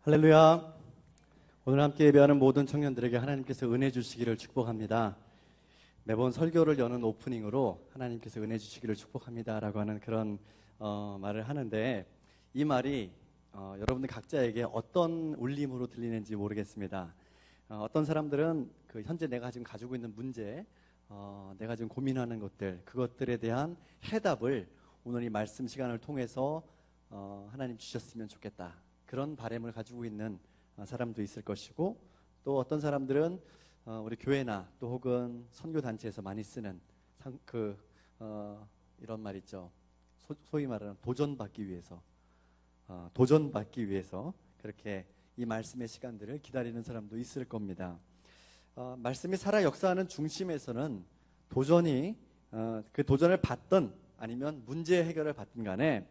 할렐루야. 오늘 함께 예배하는 모든 청년들에게 하나님께서 은혜 주시기를 축복합니다. 매번 설교를 여는 오프닝으로 하나님께서 은혜 주시기를 축복합니다라고 하는 그런 말을 하는데, 이 말이 여러분들 각자에게 어떤 울림으로 들리는지 모르겠습니다. 어떤 사람들은 현재 내가 지금 가지고 있는 문제, 내가 지금 고민하는 것들, 그것들에 대한 해답을 오늘 이 말씀 시간을 통해서 하나님 주셨으면 좋겠다, 그런 바람을 가지고 있는 사람도 있을 것이고, 또 어떤 사람들은 우리 교회나 또 혹은 선교단체에서 많이 쓰는 이런 말 있죠. 소위 말하는 도전받기 위해서 그렇게 이 말씀의 시간들을 기다리는 사람도 있을 겁니다. 말씀이 살아 역사하는 중심에서는 그 도전을 받든 아니면 문제 해결을 받든 간에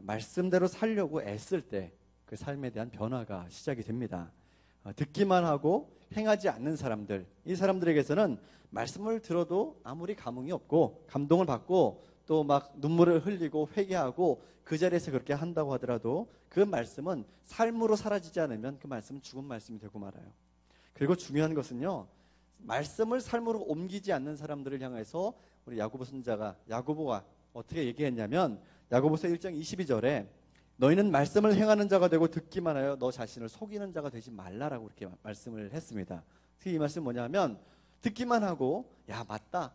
말씀대로 살려고 애쓸 때 그 삶에 대한 변화가 시작이 됩니다. 듣기만 하고 행하지 않는 사람들, 이 사람들에게서는 말씀을 들어도 아무리 감흥이 없고 감동을 받고 또 막 눈물을 흘리고 회개하고 그 자리에서 그렇게 한다고 하더라도 그 말씀은 삶으로 사라지지 않으면 그 말씀은 죽은 말씀이 되고 말아요. 그리고 중요한 것은요, 말씀을 삶으로 옮기지 않는 사람들을 향해서 우리 야고보 선자가, 야고보가 어떻게 얘기했냐면, 야고보서 1장 22절에 너희는 말씀을 행하는 자가 되고 듣기만 하여 너 자신을 속이는 자가 되지 말라라고 이렇게 말씀을 했습니다. 이 말씀은 뭐냐면, 듣기만 하고 야 맞다,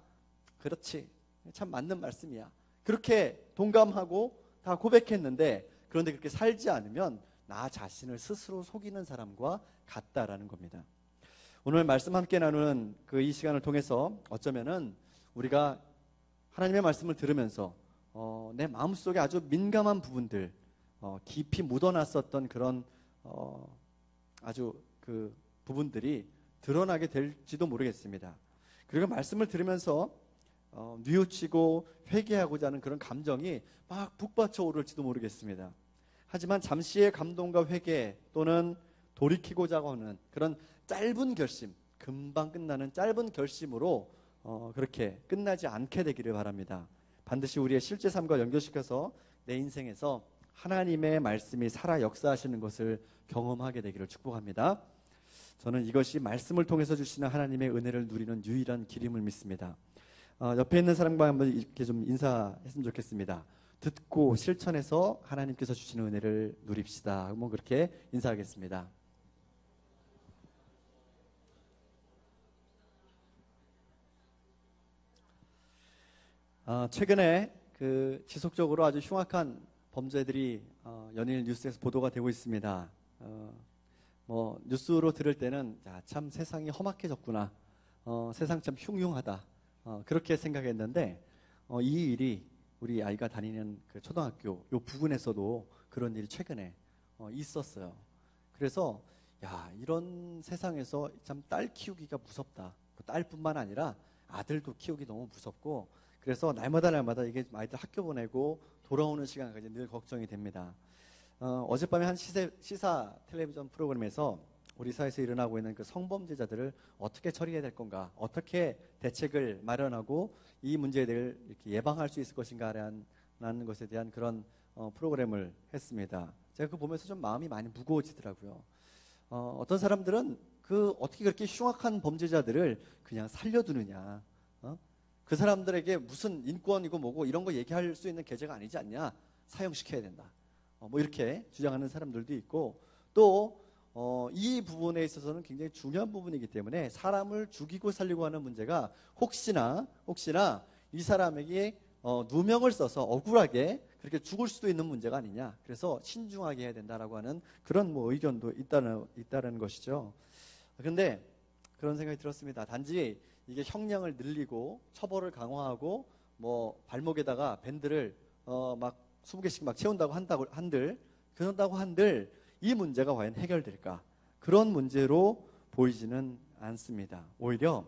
그렇지, 참 맞는 말씀이야, 그렇게 동감하고 다 고백했는데, 그런데 그렇게 살지 않으면 나 자신을 스스로 속이는 사람과 같다라는 겁니다. 오늘 말씀 함께 나누는 이 시간을 통해서 어쩌면은 우리가 하나님의 말씀을 들으면서 내 마음속에 아주 민감한 부분들, 깊이 묻어놨었던 그런 아주 그 부분들이 드러나게 될지도 모르겠습니다. 그리고 말씀을 들으면서 뉘우치고 회개하고자 하는 그런 감정이 막 북받쳐 오를지도 모르겠습니다. 하지만 잠시의 감동과 회개 또는 돌이키고자 하는 그런 짧은 결심, 금방 끝나는 짧은 결심으로 그렇게 끝나지 않게 되기를 바랍니다. 반드시 우리의 실제 삶과 연결시켜서 내 인생에서 하나님의 말씀이 살아 역사하시는 것을 경험하게 되기를 축복합니다. 저는 이것이 말씀을 통해서 주시는 하나님의 은혜를 누리는 유일한 길임을 믿습니다. 옆에 있는 사람과 한번 이렇게 좀 인사했으면 좋겠습니다. 듣고 실천해서 하나님께서 주시는 은혜를 누립시다. 한번 그렇게 인사하겠습니다. 최근에 지속적으로 아주 흉악한 범죄들이 연일 뉴스에서 보도가 되고 있습니다. 뉴스로 들을 때는 참 세상이 험악해졌구나, 세상 참 흉흉하다, 그렇게 생각했는데 이 일이 우리 아이가 다니는 그 초등학교 요 부근에서도 그런 일이 최근에 있었어요. 그래서 이런 세상에서 참 딸 키우기가 무섭다. 딸뿐만 아니라 아들도 키우기 너무 무섭고, 그래서 날마다 이게 아이들 학교 보내고 돌아오는 시간까지 늘 걱정이 됩니다. 어젯밤에 한 시사 텔레비전 프로그램에서 우리 사회에서 일어나고 있는 그 성범죄자들을 어떻게 처리해야 될 건가, 어떻게 대책을 마련하고 이 문제에 대해 이렇게 예방할 수 있을 것인가라는 것에 대한 그런 프로그램을 했습니다. 제가 그거 보면서 좀 마음이 많이 무거워지더라고요. 어떤 사람들은 어떻게 그렇게 흉악한 범죄자들을 그냥 살려두느냐, 그 사람들에게 무슨 인권이고 뭐고 이런 거 얘기할 수 있는 계제가 아니지 않냐, 사형시켜야 된다, 이렇게 주장하는 사람들도 있고, 또 이 부분에 있어서는 굉장히 중요한 부분이기 때문에 사람을 죽이고 살리고 하는 문제가 혹시나 이 사람에게 누명을 써서 억울하게 그렇게 죽을 수도 있는 문제가 아니냐, 그래서 신중하게 해야 된다라고 하는 그런 의견도 있다는 것이죠. 그런데 그런 생각이 들었습니다. 단지 이게 형량을 늘리고 처벌을 강화하고 발목에다가 밴드를 막 20개씩 막 채운다고 한들 이 문제가 과연 해결될까? 그런 문제로 보이지는 않습니다. 오히려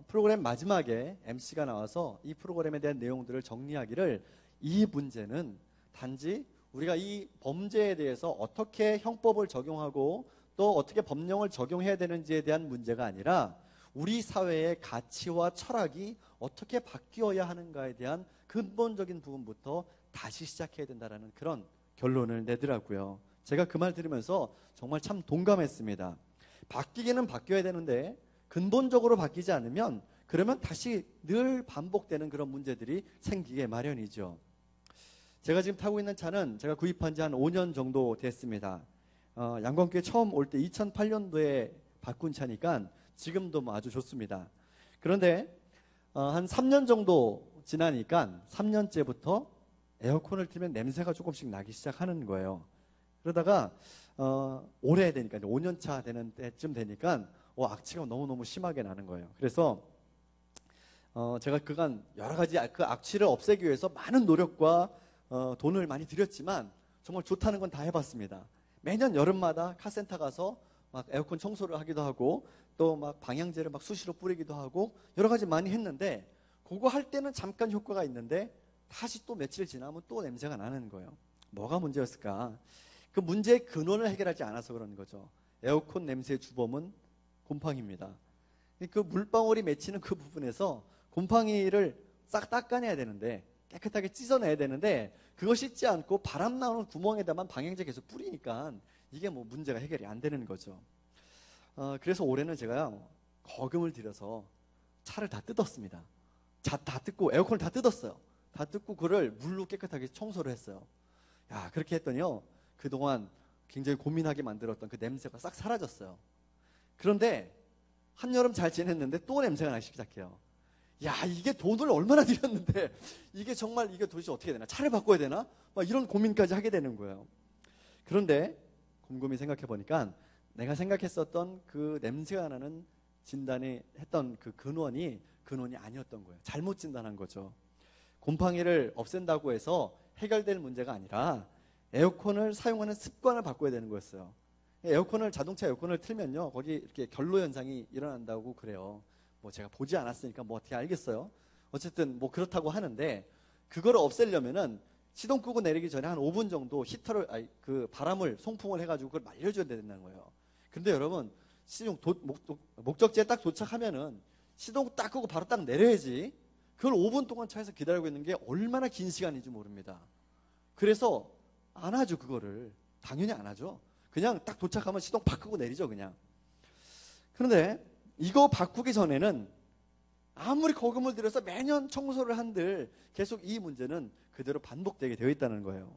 프로그램 마지막에 MC가 나와서 이 프로그램에 대한 내용들을 정리하기를, 이 문제는 단지 우리가 이 범죄에 대해서 어떻게 형법을 적용하고 또 어떻게 법령을 적용해야 되는지에 대한 문제가 아니라 우리 사회의 가치와 철학이 어떻게 바뀌어야 하는가에 대한 근본적인 부분부터 다시 시작해야 된다는 그런 결론을 내더라고요. 제가 그 말 들으면서 정말 참 동감했습니다. 바뀌기는 바뀌어야 되는데 근본적으로 바뀌지 않으면 그러면 다시 늘 반복되는 그런 문제들이 생기게 마련이죠. 제가 지금 타고 있는 차는 제가 구입한 지 한 5년 정도 됐습니다. 양광교회 처음 올 때 2008년도에 바꾼 차니까 지금도 뭐 아주 좋습니다. 그런데 한 3년 정도 지나니까 3년째부터 에어컨을 틀면 냄새가 조금씩 나기 시작하는 거예요. 그러다가 오래되니까 이제 5년차 되는 때쯤 되니까 악취가 너무너무 심하게 나는 거예요. 그래서 제가 그간 여러 가지 그 악취를 없애기 위해서 많은 노력과 돈을 많이 들였지만 정말 좋다는 건 다 해봤습니다. 매년 여름마다 카센터 가서 막 에어컨 청소를 하기도 하고 또 막 방향제를 막 수시로 뿌리기도 하고 여러 가지 많이 했는데 그거 할 때는 잠깐 효과가 있는데 다시 또 며칠 지나면 또 냄새가 나는 거예요. 뭐가 문제였을까? 그 문제의 근원을 해결하지 않아서 그런 거죠. 에어컨 냄새의 주범은 곰팡이입니다. 그 물방울이 맺히는 그 부분에서 곰팡이를 싹 닦아내야 되는데 깨끗하게 찢어내야 되는데 그거 씻지 않고 바람 나오는 구멍에다만 방향제 계속 뿌리니까 이게 뭐 문제가 해결이 안 되는 거죠. 그래서 올해는 제가 거금을 들여서 차를 다 뜯었습니다. 다 뜯고 에어컨을 다 뜯었어요. 다 뜯고 그걸 물로 깨끗하게 청소를 했어요. 야, 그렇게 했더니요. 그동안 굉장히 고민하게 만들었던 그 냄새가 싹 사라졌어요. 그런데 한여름 잘 지냈는데 또 냄새가 나기 시작해요. 야, 이게 돈을 얼마나 들였는데 이게 정말 이게 도대체 어떻게 되나? 차를 바꿔야 되나? 막 이런 고민까지 하게 되는 거예요. 그런데 곰곰이 생각해 보니까 내가 생각했었던 그 냄새가 나는 진단이 했던 그 근원이 아니었던 거예요. 잘못 진단한 거죠. 곰팡이를 없앤다고 해서 해결될 문제가 아니라 에어컨을 사용하는 습관을 바꿔야 되는 거였어요. 자동차 에어컨을 틀면요, 거기 이렇게 결로 현상이 일어난다고 그래요. 뭐 제가 보지 않았으니까 뭐 어떻게 알겠어요. 어쨌든 뭐 그렇다고 하는데 그걸 없애려면은 시동 끄고 내리기 전에 한 5분 정도 그 바람을 송풍을 해가지고 그걸 말려줘야 된다는 거예요. 근데 여러분 목적지에 딱 도착하면은 시동 딱 끄고 바로 딱 내려야지. 그걸 5분 동안 차에서 기다리고 있는 게 얼마나 긴 시간인지 모릅니다. 그래서 안 하죠, 그거를. 당연히 안 하죠. 그냥 딱 도착하면 시동 팍 끄고 내리죠, 그냥. 그런데 이거 바꾸기 전에는 아무리 거금을 들여서 매년 청소를 한들 계속 이 문제는 그대로 반복되게 되어 있다는 거예요.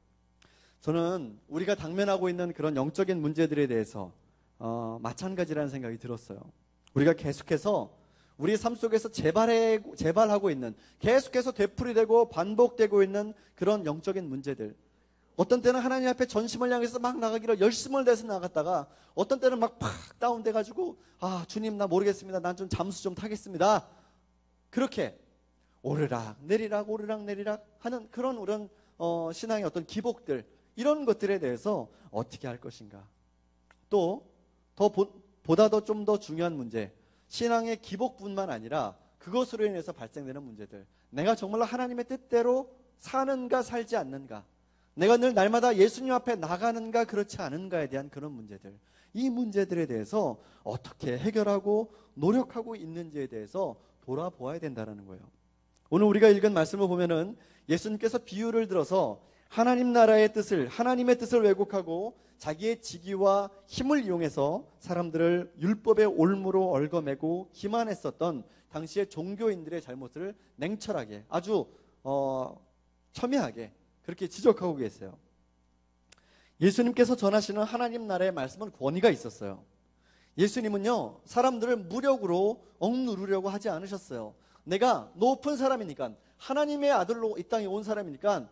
저는 우리가 당면하고 있는 그런 영적인 문제들에 대해서 마찬가지라는 생각이 들었어요. 우리가 계속해서 우리 삶 속에서 재발하고 있는, 계속해서 되풀이되고 반복되고 있는 그런 영적인 문제들. 어떤 때는 하나님 앞에 전심을 향해서 막 나가기로 열심을 내서 나갔다가 어떤 때는 막 팍 다운돼가지고 주님 나 모르겠습니다. 난 좀 잠수 좀 타겠습니다. 그렇게 오르락 내리락 하는 그런 신앙의 어떤 기복들, 이런 것들에 대해서 어떻게 할 것인가. 또 보다 더 좀 더 중요한 문제, 신앙의 기복뿐만 아니라 그것으로 인해서 발생되는 문제들. 내가 정말로 하나님의 뜻대로 사는가 살지 않는가, 내가 늘 날마다 예수님 앞에 나가는가 그렇지 않은가에 대한 그런 문제들, 이 문제들에 대해서 어떻게 해결하고 노력하고 있는지에 대해서 돌아보아야 된다는 거예요. 오늘 우리가 읽은 말씀을 보면은 예수님께서 비유를 들어서 하나님 나라의 뜻을, 하나님의 뜻을 왜곡하고 자기의 직위와 힘을 이용해서 사람들을 율법의 올무로 얽어매고 기만했었던 당시의 종교인들의 잘못을 냉철하게, 아주 첨예하게 그렇게 지적하고 계세요. 예수님께서 전하시는 하나님 나라의 말씀은 권위가 있었어요. 예수님은요, 사람들을 무력으로 억누르려고 하지 않으셨어요. 내가 높은 사람이니까, 하나님의 아들로 이 땅에 온 사람이니까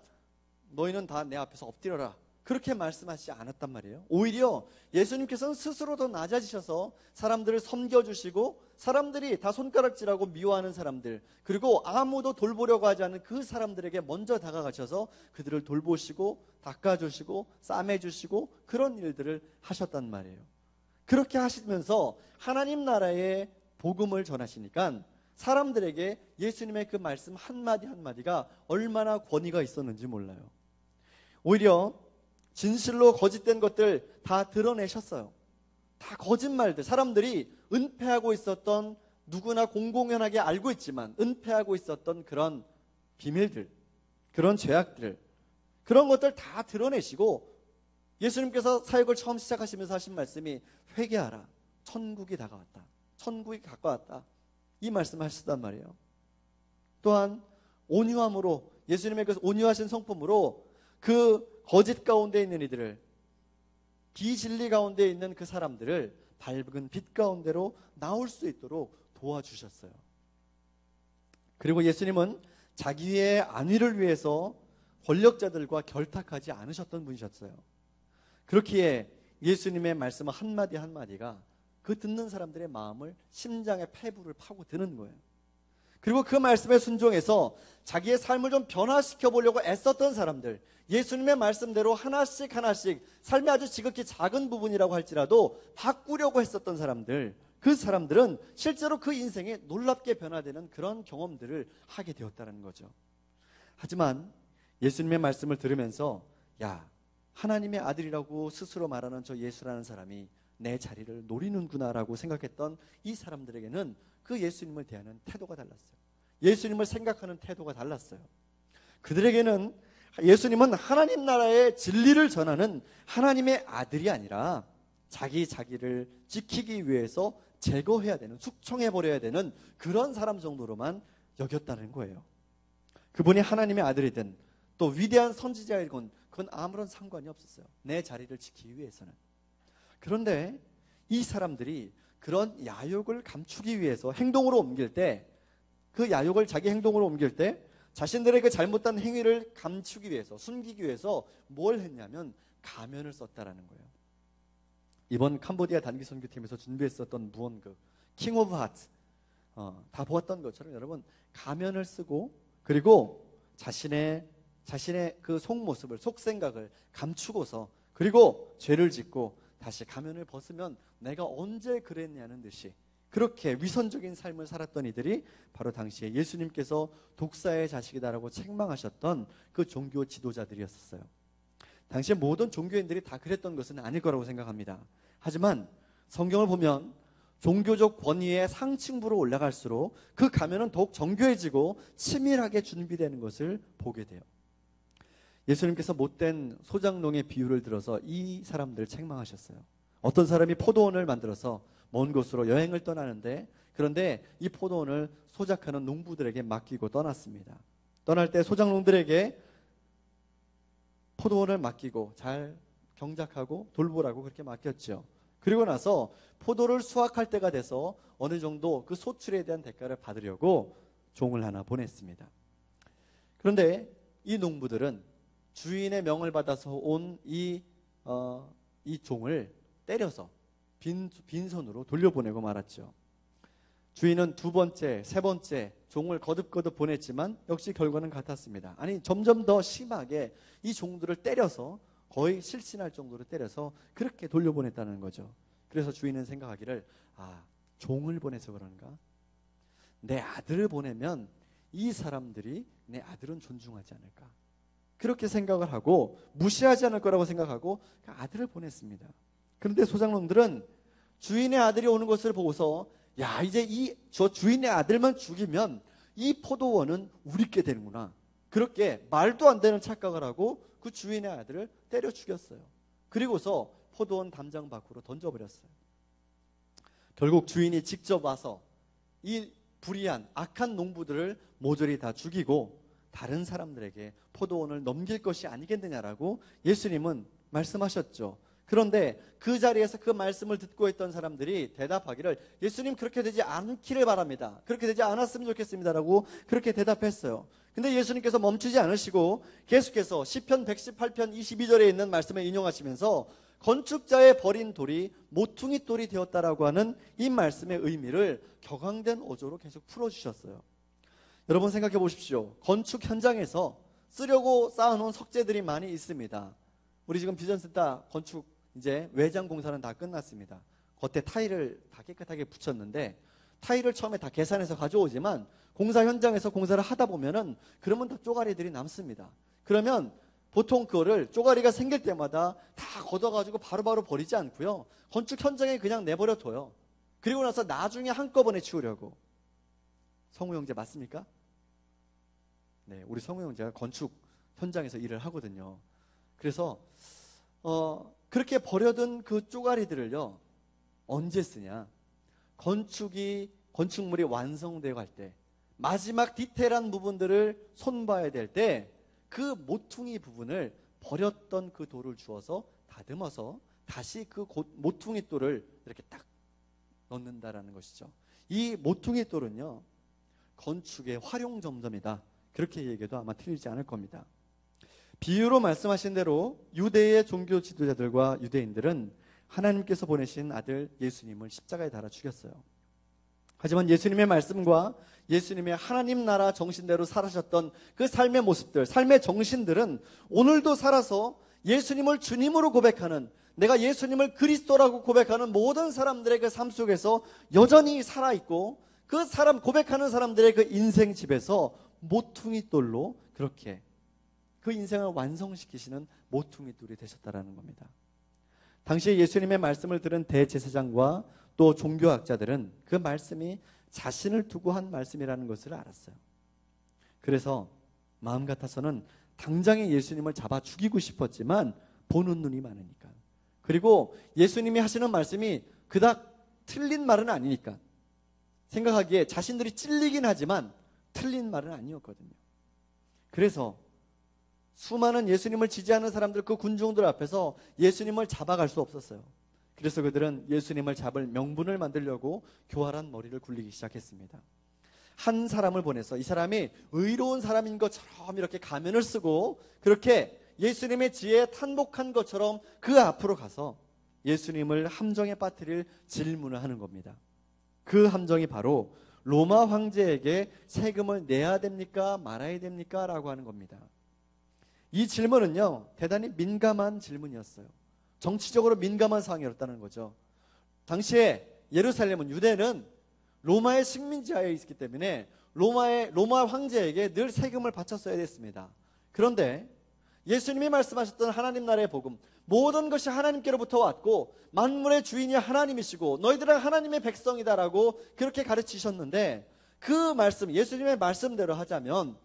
너희는 다 내 앞에서 엎드려라, 그렇게 말씀하시지 않았단 말이에요. 오히려 예수님께서는 스스로 더 낮아지셔서 사람들을 섬겨주시고, 사람들이 다 손가락질하고 미워하는 사람들, 그리고 아무도 돌보려고 하지 않는 그 사람들에게 먼저 다가가셔서 그들을 돌보시고 닦아주시고 싸매주시고 그런 일들을 하셨단 말이에요. 그렇게 하시면서 하나님 나라의 복음을 전하시니까 사람들에게 예수님의 그 말씀 한마디 한마디가 얼마나 권위가 있었는지 몰라요. 오히려 진실로 거짓된 것들 다 드러내셨어요. 다 거짓말들, 사람들이 은폐하고 있었던, 누구나 공공연하게 알고 있지만 은폐하고 있었던 그런 비밀들, 그런 죄악들, 그런 것들 다 드러내시고 예수님께서 사역을 처음 시작하시면서 하신 말씀이 회개하라. 천국이 다가왔다. 천국이 가까웠다. 이 말씀을 하셨단 말이에요. 또한 온유함으로 예수님의 그 온유하신 성품으로 그 거짓 가운데 있는 이들을 비진리 가운데 있는 그 사람들을 밝은 빛 가운데로 나올 수 있도록 도와주셨어요. 그리고 예수님은 자기의 안위를 위해서 권력자들과 결탁하지 않으셨던 분이셨어요. 그렇기에 예수님의 말씀 한마디 한마디가 그 듣는 사람들의 마음을 심장의 폐부를 파고드는 거예요. 그리고 그 말씀에 순종해서 자기의 삶을 좀 변화시켜 보려고 애썼던 사람들, 예수님의 말씀대로 하나씩 하나씩 삶의 아주 지극히 작은 부분이라고 할지라도 바꾸려고 했었던 사람들, 그 사람들은 실제로 그 인생이 놀랍게 변화되는 그런 경험들을 하게 되었다는 거죠. 하지만 예수님의 말씀을 들으면서 야, 하나님의 아들이라고 스스로 말하는 저 예수라는 사람이 내 자리를 노리는구나 라고 생각했던 이 사람들에게는 그 예수님을 대하는 태도가 달랐어요. 예수님을 생각하는 태도가 달랐어요. 그들에게는 예수님은 하나님 나라의 진리를 전하는 하나님의 아들이 아니라 자기를 지키기 위해서 제거해야 되는, 숙청해버려야 되는 그런 사람 정도로만 여겼다는 거예요. 그분이 하나님의 아들이든 또 위대한 선지자이건 그건 아무런 상관이 없었어요. 내 자리를 지키기 위해서는. 그런데 이 사람들이 그런 야욕을 감추기 위해서 행동으로 옮길 때, 그 야욕을 자기 행동으로 옮길 때 자신들의 그 잘못된 행위를 감추기 위해서, 숨기기 위해서 뭘 했냐면 가면을 썼다라는 거예요. 이번 캄보디아 단기 선교팀에서 준비했었던 무언극 킹 오브 하트, 다 보았던 것처럼 여러분 가면을 쓰고 그리고 자신의 그 속모습을, 속생각을 감추고서 그리고 죄를 짓고 다시 가면을 벗으면 내가 언제 그랬냐는 듯이 그렇게 위선적인 삶을 살았던 이들이 바로 당시에 예수님께서 독사의 자식이다라고 책망하셨던 그 종교 지도자들이었어요. 당시에 모든 종교인들이 다 그랬던 것은 아닐 거라고 생각합니다. 하지만 성경을 보면 종교적 권위의 상층부로 올라갈수록 그 가면은 더욱 정교해지고 치밀하게 준비되는 것을 보게 돼요. 예수님께서 못된 소장농의 비유를 들어서 이 사람들을 책망하셨어요. 어떤 사람이 포도원을 만들어서 먼 곳으로 여행을 떠나는데, 그런데 이 포도원을 소작하는 농부들에게 맡기고 떠났습니다. 떠날 때 소작농들에게 포도원을 맡기고 잘 경작하고 돌보라고 그렇게 맡겼죠. 그리고 나서 포도를 수확할 때가 돼서 어느 정도 그 소출에 대한 대가를 받으려고 종을 하나 보냈습니다. 그런데 이 농부들은 주인의 명을 받아서 온 이 종을 때려서 빈손으로 돌려보내고 말았죠. 주인은 두 번째, 세 번째 종을 거듭거듭 보냈지만 역시 결과는 같았습니다. 아니, 점점 더 심하게 이 종들을 때려서 거의 실신할 정도로 때려서 그렇게 돌려보냈다는 거죠. 그래서 주인은 생각하기를, 종을 보내서 그런가? 내 아들을 보내면 이 사람들이 내 아들은 존중하지 않을까? 그렇게 생각을 하고 무시하지 않을 거라고 생각하고 아들을 보냈습니다. 그런데 소장농들은 주인의 아들이 오는 것을 보고서 이제 저 주인의 아들만 죽이면 이 포도원은 우리께 되는구나. 그렇게 말도 안 되는 착각을 하고 그 주인의 아들을 때려 죽였어요. 그리고서 포도원 담장 밖으로 던져버렸어요. 결국 주인이 직접 와서 이 불의한 악한 농부들을 모조리 다 죽이고 다른 사람들에게 포도원을 넘길 것이 아니겠느냐라고 예수님은 말씀하셨죠. 그런데 그 자리에서 그 말씀을 듣고 있던 사람들이 대답하기를, 예수님 그렇게 되지 않기를 바랍니다. 그렇게 되지 않았으면 좋겠습니다라고 그렇게 대답했어요. 근데 예수님께서 멈추지 않으시고 계속해서 시편 118편 22절에 있는 말씀을 인용하시면서 건축자의 버린 돌이 모퉁이 돌이 되었다라고 하는 이 말씀의 의미를 격앙된 어조로 계속 풀어주셨어요. 여러분 생각해 보십시오. 건축 현장에서 쓰려고 쌓아놓은 석재들이 많이 있습니다. 우리 지금 비전센터 건축 이제 외장 공사는 다 끝났습니다. 겉에 타일을 다 깨끗하게 붙였는데 타일을 처음에 다 계산해서 가져오지만 공사 현장에서 공사를 하다 보면은 그러면 다 쪼가리들이 남습니다. 그러면 보통 그거를 쪼가리가 생길 때마다 다 걷어가지고 바로바로 버리지 않고요. 건축 현장에 그냥 내버려 둬요. 그리고 나서 나중에 한꺼번에 치우려고. 성우 형제 맞습니까? 네, 우리 성우 형제가 건축 현장에서 일을 하거든요. 그래서 그렇게 버려둔 그 쪼가리들을요, 언제 쓰냐? 건축물이 완성되어 갈 때, 마지막 디테일한 부분들을 손봐야 될 때, 그 모퉁이 부분을 버렸던 그 돌을 주어서 다듬어서 다시 그 모퉁이 돌을 이렇게 딱 넣는다라는 것이죠. 이 모퉁이 돌은요, 건축의 활용점점이다. 그렇게 얘기해도 아마 틀리지 않을 겁니다. 비유로 말씀하신 대로 유대의 종교 지도자들과 유대인들은 하나님께서 보내신 아들 예수님을 십자가에 달아 죽였어요. 하지만 예수님의 말씀과 예수님의 하나님 나라 정신대로 살아셨던 그 삶의 모습들, 삶의 정신들은 오늘도 살아서 예수님을 주님으로 고백하는, 내가 예수님을 그리스도라고 고백하는 모든 사람들의 그 삶 속에서 여전히 살아있고, 그 사람 고백하는 사람들의 그 인생 집에서 모퉁이 돌로 그렇게 그 인생을 완성시키시는 모퉁이 돌이 되셨다라는 겁니다. 당시 예수님의 말씀을 들은 대제사장과 또 종교학자들은 그 말씀이 자신을 두고 한 말씀이라는 것을 알았어요. 그래서 마음 같아서는 당장에 예수님을 잡아 죽이고 싶었지만 보는 눈이 많으니까, 그리고 예수님이 하시는 말씀이 그닥 틀린 말은 아니니까, 생각하기에 자신들이 찔리긴 하지만 틀린 말은 아니었거든요. 그래서 수많은 예수님을 지지하는 사람들, 그 군중들 앞에서 예수님을 잡아갈 수 없었어요. 그래서 그들은 예수님을 잡을 명분을 만들려고 교활한 머리를 굴리기 시작했습니다. 한 사람을 보내서 이 사람이 의로운 사람인 것처럼 이렇게 가면을 쓰고 그렇게 예수님의 지혜에 탄복한 것처럼 그 앞으로 가서 예수님을 함정에 빠뜨릴 질문을 하는 겁니다. 그 함정이 바로 로마 황제에게 세금을 내야 됩니까? 말아야 됩니까? 라고 하는 겁니다. 이 질문은요, 대단히 민감한 질문이었어요. 정치적으로 민감한 상황이었다는 거죠. 당시에 예루살렘은, 유대는 로마의 식민지하에 있었기 때문에 로마 황제에게 늘 세금을 바쳤어야 됐습니다. 그런데 예수님이 말씀하셨던 하나님 나라의 복음, 모든 것이 하나님께로부터 왔고 만물의 주인이 하나님이시고 너희들은 하나님의 백성이다라고 그렇게 가르치셨는데, 그 말씀, 예수님의 말씀대로 하자면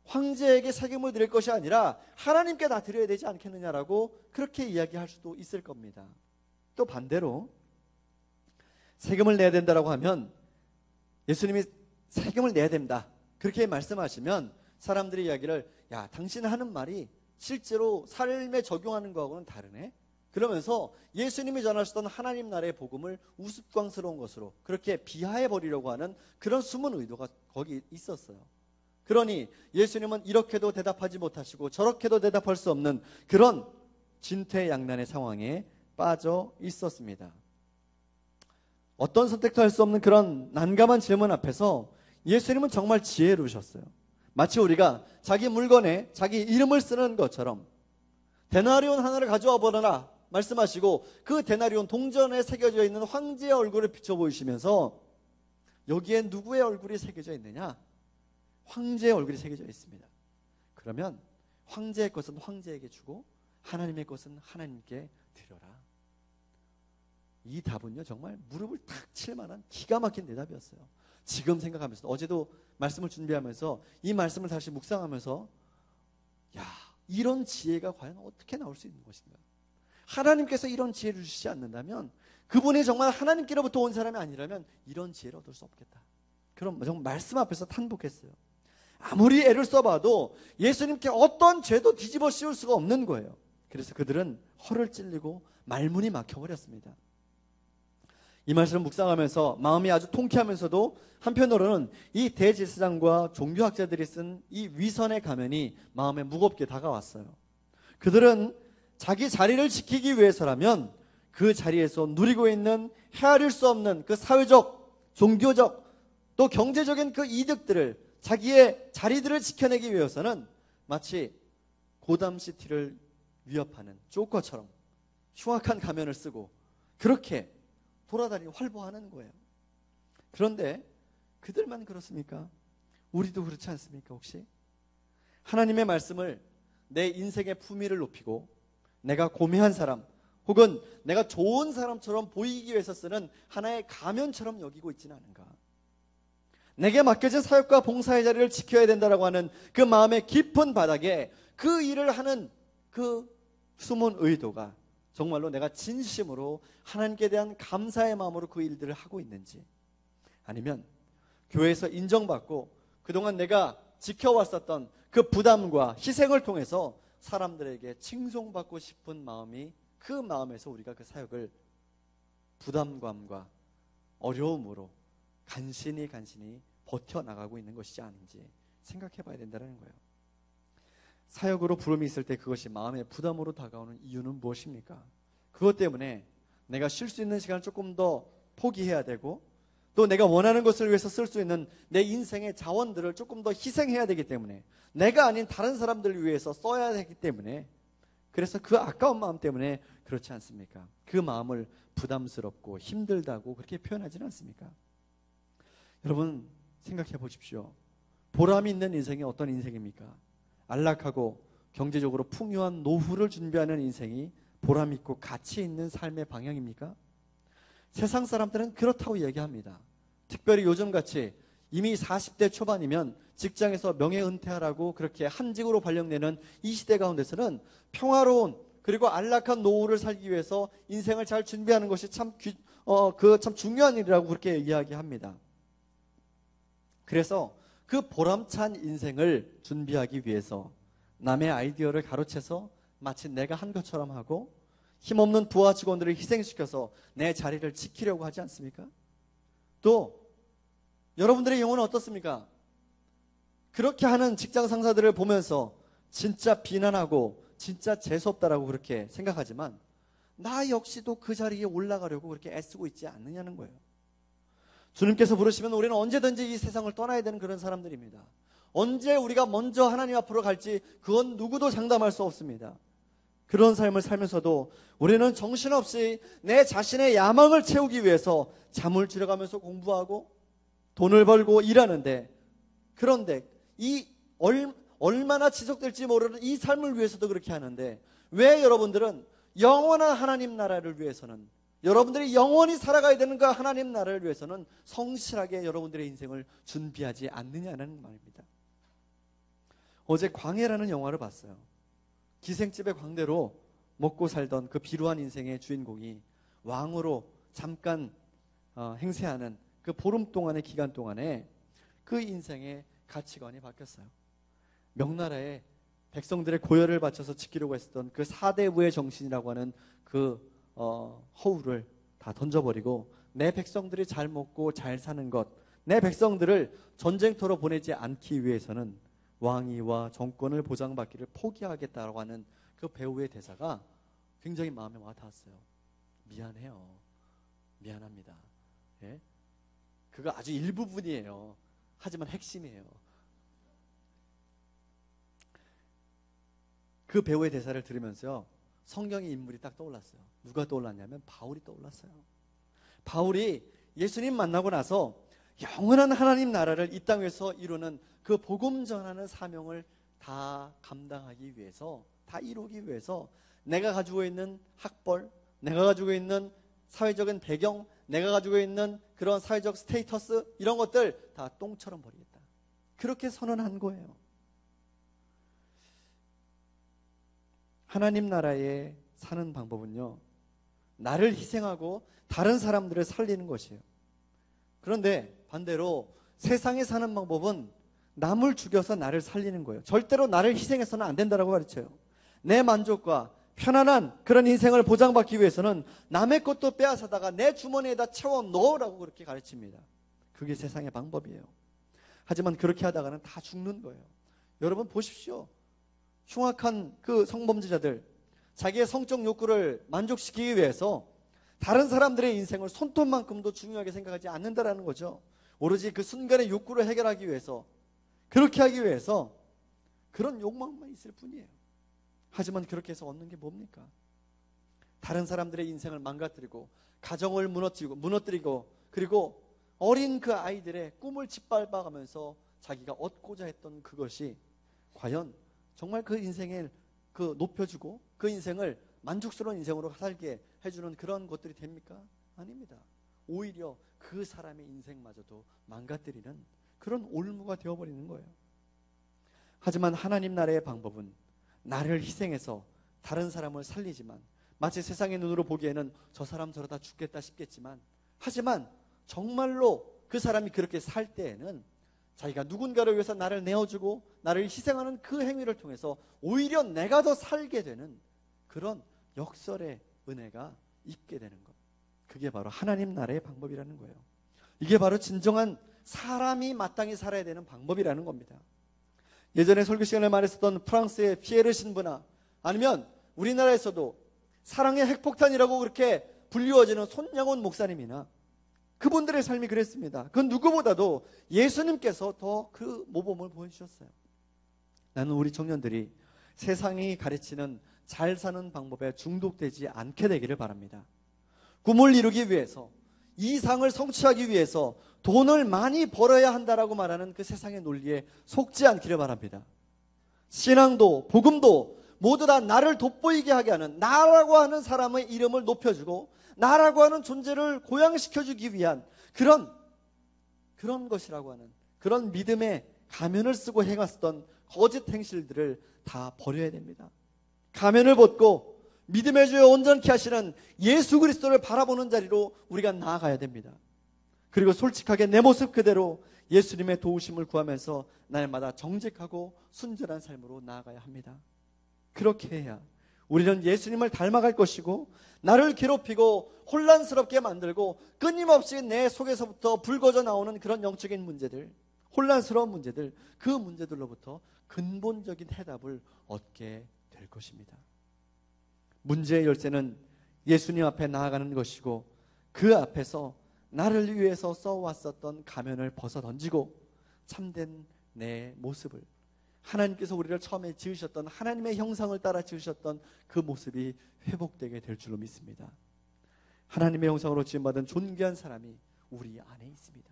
황제에게 세금을 드릴 것이 아니라 하나님께 다 드려야 되지 않겠느냐라고 그렇게 이야기할 수도 있을 겁니다. 또 반대로 세금을 내야 된다라고 하면, 예수님이 세금을 내야 된다 그렇게 말씀하시면 사람들이 이야기를, 야, 당신 하는 말이 실제로 삶에 적용하는 거하고는 다르네, 그러면서 예수님이 전하셨던 하나님 나라의 복음을 우스꽝스러운 것으로 그렇게 비하해 버리려고 하는 그런 숨은 의도가 거기 있었어요. 그러니 예수님은 이렇게도 대답하지 못하시고 저렇게도 대답할 수 없는 그런 진퇴양난의 상황에 빠져 있었습니다. 어떤 선택도 할 수 없는 그런 난감한 질문 앞에서 예수님은 정말 지혜로우셨어요. 마치 우리가 자기 물건에 자기 이름을 쓰는 것처럼 데나리온 하나를 가져와 보라 말씀하시고, 그 데나리온 동전에 새겨져 있는 황제의 얼굴을 비춰 보이시면서 여기에 누구의 얼굴이 새겨져 있느냐? 황제의 얼굴이 새겨져 있습니다. 그러면 황제의 것은 황제에게 주고 하나님의 것은 하나님께 드려라. 이 답은요, 정말 무릎을 탁 칠 만한 기가 막힌 대답이었어요. 지금 생각하면서, 어제도 말씀을 준비하면서 이 말씀을 다시 묵상하면서, 야, 이런 지혜가 과연 어떻게 나올 수 있는 것인가? 하나님께서 이런 지혜를 주시지 않는다면, 그분이 정말 하나님께로부터 온 사람이 아니라면 이런 지혜를 얻을 수 없겠다. 그럼 정말 말씀 앞에서 탄복했어요. 아무리 애를 써봐도 예수님께 어떤 죄도 뒤집어 씌울 수가 없는 거예요. 그래서 그들은 허를 찔리고 말문이 막혀버렸습니다. 이 말씀을 묵상하면서 마음이 아주 통쾌하면서도 한편으로는 이 대제사장과 종교학자들이 쓴 이 위선의 가면이 마음에 무겁게 다가왔어요. 그들은 자기 자리를 지키기 위해서라면 그 자리에서 누리고 있는 헤아릴 수 없는 그 사회적, 종교적, 또 경제적인 그 이득들을, 자기의 자리들을 지켜내기 위해서는 마치 고담시티를 위협하는 조커처럼 흉악한 가면을 쓰고 그렇게 돌아다니고 활보하는 거예요. 그런데 그들만 그렇습니까? 우리도 그렇지 않습니까? 혹시 하나님의 말씀을 내 인생의 품위를 높이고 내가 고매한 사람 혹은 내가 좋은 사람처럼 보이기 위해서 쓰는 하나의 가면처럼 여기고 있지는 않은가? 내게 맡겨진 사역과 봉사의 자리를 지켜야 된다라고 하는 그 마음의 깊은 바닥에 그 일을 하는 그 숨은 의도가 정말로 내가 진심으로 하나님께 대한 감사의 마음으로 그 일들을 하고 있는지, 아니면 교회에서 인정받고 그동안 내가 지켜왔었던 그 부담과 희생을 통해서 사람들에게 칭송받고 싶은 마음이, 그 마음에서 우리가 그 사역을 부담감과 어려움으로 간신히 버텨나가고 있는 것이지 아닌지 생각해 봐야 된다는 거예요. 사역으로 부름이 있을 때 그것이 마음의 부담으로 다가오는 이유는 무엇입니까? 그것 때문에 내가 쉴 수 있는 시간을 조금 더 포기해야 되고, 또 내가 원하는 것을 위해서 쓸 수 있는 내 인생의 자원들을 조금 더 희생해야 되기 때문에, 내가 아닌 다른 사람들을 위해서 써야 되기 때문에, 그래서 그 아까운 마음 때문에 그렇지 않습니까? 그 마음을 부담스럽고 힘들다고 그렇게 표현하지는 않습니까? 여러분 생각해 보십시오. 보람이 있는 인생이 어떤 인생입니까? 안락하고 경제적으로 풍요한 노후를 준비하는 인생이 보람 있고 가치 있는 삶의 방향입니까? 세상 사람들은 그렇다고 얘기합니다. 특별히 요즘같이 이미 40대 초반이면 직장에서 명예 은퇴하라고 그렇게 한직으로 발령내는 이 시대 가운데서는 평화로운 그리고 안락한 노후를 살기 위해서 인생을 잘 준비하는 것이 참 중요한 일이라고 그렇게 이야기합니다. 그래서 그 보람찬 인생을 준비하기 위해서 남의 아이디어를 가로채서 마치 내가 한 것처럼 하고 힘없는 부하 직원들을 희생시켜서 내 자리를 지키려고 하지 않습니까? 또 여러분들의 영혼은 어떻습니까? 그렇게 하는 직장 상사들을 보면서 진짜 비난하고 진짜 재수없다라고 그렇게 생각하지만 나 역시도 그 자리에 올라가려고 그렇게 애쓰고 있지 않느냐는 거예요. 주님께서 부르시면 우리는 언제든지 이 세상을 떠나야 되는 그런 사람들입니다. 언제 우리가 먼저 하나님 앞으로 갈지 그건 누구도 장담할 수 없습니다. 그런 삶을 살면서도 우리는 정신없이 내 자신의 야망을 채우기 위해서 잠을 줄여가면서 공부하고 돈을 벌고 일하는데, 그런데 이 얼마나 지속될지 모르는 이 삶을 위해서도 그렇게 하는데, 왜 여러분들은 영원한 하나님 나라를 위해서는, 여러분들이 영원히 살아가야 되는 그 하나님 나라를 위해서는 성실하게 여러분들의 인생을 준비하지 않느냐는 말입니다. 어제 광해라는 영화를 봤어요. 기생집의 광대로 먹고 살던 그 비루한 인생의 주인공이 왕으로 잠깐 행세하는 그 보름 동안의 기간 동안에 그 인생의 가치관이 바뀌었어요. 명나라의 백성들의 고열을 바쳐서 지키려고 했었던 그 사대부의 정신이라고 하는 그 허울을 다 던져버리고 내 백성들이 잘 먹고 잘 사는 것, 내 백성들을 전쟁터로 보내지 않기 위해서는 왕위와 정권을 보장받기를 포기하겠다라고 하는 그 배우의 대사가 굉장히 마음에 와닿았어요. 미안해요. 미안합니다. 예? 그거 아주 일부분이에요. 하지만 핵심이에요. 그 배우의 대사를 들으면서 성경의 인물이 딱 떠올랐어요. 누가 떠올랐냐면 바울이 떠올랐어요. 바울이 예수님 만나고 나서 영원한 하나님 나라를 이 땅에서 이루는 그 복음 전하는 사명을 다 감당하기 위해서, 다 이루기 위해서 내가 가지고 있는 학벌, 내가 가지고 있는 사회적인 배경, 내가 가지고 있는 그런 사회적 스테이터스, 이런 것들 다 똥처럼 버리겠다. 그렇게 선언한 거예요. 하나님 나라에 사는 방법은요, 나를 희생하고 다른 사람들을 살리는 것이에요. 그런데 반대로 세상에 사는 방법은 남을 죽여서 나를 살리는 거예요. 절대로 나를 희생해서는 안 된다고 가르쳐요. 내 만족과 편안한 그런 인생을 보장받기 위해서는 남의 것도 빼앗아다가 내 주머니에다 채워 넣으라고 그렇게 가르칩니다. 그게 세상의 방법이에요. 하지만 그렇게 하다가는 다 죽는 거예요. 여러분 보십시오. 흉악한 그 성범죄자들, 자기의 성적 욕구를 만족시키기 위해서 다른 사람들의 인생을 손톱만큼도 중요하게 생각하지 않는다라는 거죠. 오로지 그 순간의 욕구를 해결하기 위해서, 그렇게 하기 위해서 그런 욕망만 있을 뿐이에요. 하지만 그렇게 해서 얻는 게 뭡니까? 다른 사람들의 인생을 망가뜨리고 가정을 무너뜨리고 그리고 어린 그 아이들의 꿈을 짓밟아가면서 자기가 얻고자 했던 그것이 과연 정말 그 인생을 높여주고 그 인생을 만족스러운 인생으로 살게 해주는 그런 것들이 됩니까? 아닙니다. 오히려 그 사람의 인생마저도 망가뜨리는 그런 올무가 되어버리는 거예요. 하지만 하나님 나라의 방법은 나를 희생해서 다른 사람을 살리지만, 마치 세상의 눈으로 보기에는 저 사람 저러다 죽겠다 싶겠지만, 하지만 정말로 그 사람이 그렇게 살 때에는 자기가 누군가를 위해서 나를 내어주고 나를 희생하는 그 행위를 통해서 오히려 내가 더 살게 되는 그런 역설의 은혜가 있게 되는 것. 그게 바로 하나님 나라의 방법이라는 거예요. 이게 바로 진정한 사람이 마땅히 살아야 되는 방법이라는 겁니다. 예전에 설교 시간에 말했었던 프랑스의 피에르 신부나 아니면 우리나라에서도 사랑의 핵폭탄이라고 그렇게 불리워지는 손양원 목사님이나 그분들의 삶이 그랬습니다. 그 누구보다도 예수님께서 더 그 모범을 보여주셨어요. 나는 우리 청년들이 세상이 가르치는 잘 사는 방법에 중독되지 않게 되기를 바랍니다. 꿈을 이루기 위해서, 이상을 성취하기 위해서 돈을 많이 벌어야 한다라고 말하는 그 세상의 논리에 속지 않기를 바랍니다. 신앙도 복음도 모두 다 나를 돋보이게 하게 하는, 나라고 하는 사람의 이름을 높여주고 나라고 하는 존재를 고양시켜주기 위한 그런 것이라고 하는, 그런 믿음의 가면을 쓰고 행했던 거짓 행실들을 다 버려야 됩니다. 가면을 벗고 믿음의 주여 온전케 하시는 예수 그리스도를 바라보는 자리로 우리가 나아가야 됩니다. 그리고 솔직하게 내 모습 그대로 예수님의 도우심을 구하면서 날마다 정직하고 순전한 삶으로 나아가야 합니다. 그렇게 해야 우리는 예수님을 닮아갈 것이고, 나를 괴롭히고 혼란스럽게 만들고 끊임없이 내 속에서부터 불거져 나오는 그런 영적인 문제들, 혼란스러운 문제들, 그 문제들로부터 근본적인 해답을 얻게 될 것입니다. 문제의 열쇠는 예수님 앞에 나아가는 것이고, 그 앞에서 나를 위해서 써왔었던 가면을 벗어 던지고 참된 내 모습을, 하나님께서 우리를 처음에 지으셨던 하나님의 형상을 따라 지으셨던 그 모습이 회복되게 될 줄로 믿습니다. 하나님의 형상으로 지음받은 존귀한 사람이 우리 안에 있습니다.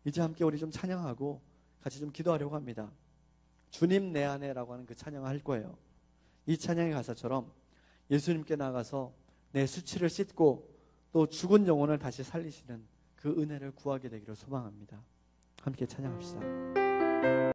이제 함께 우리 좀 찬양하고 같이 좀 기도하려고 합니다. 주님 내 안에라고 하는 그 찬양을 할 거예요. 이 찬양의 가사처럼 예수님께 나가서 내 수치를 씻고 또 죽은 영혼을 다시 살리시는 그 은혜를 구하게 되기를 소망합니다. 함께 찬양합시다.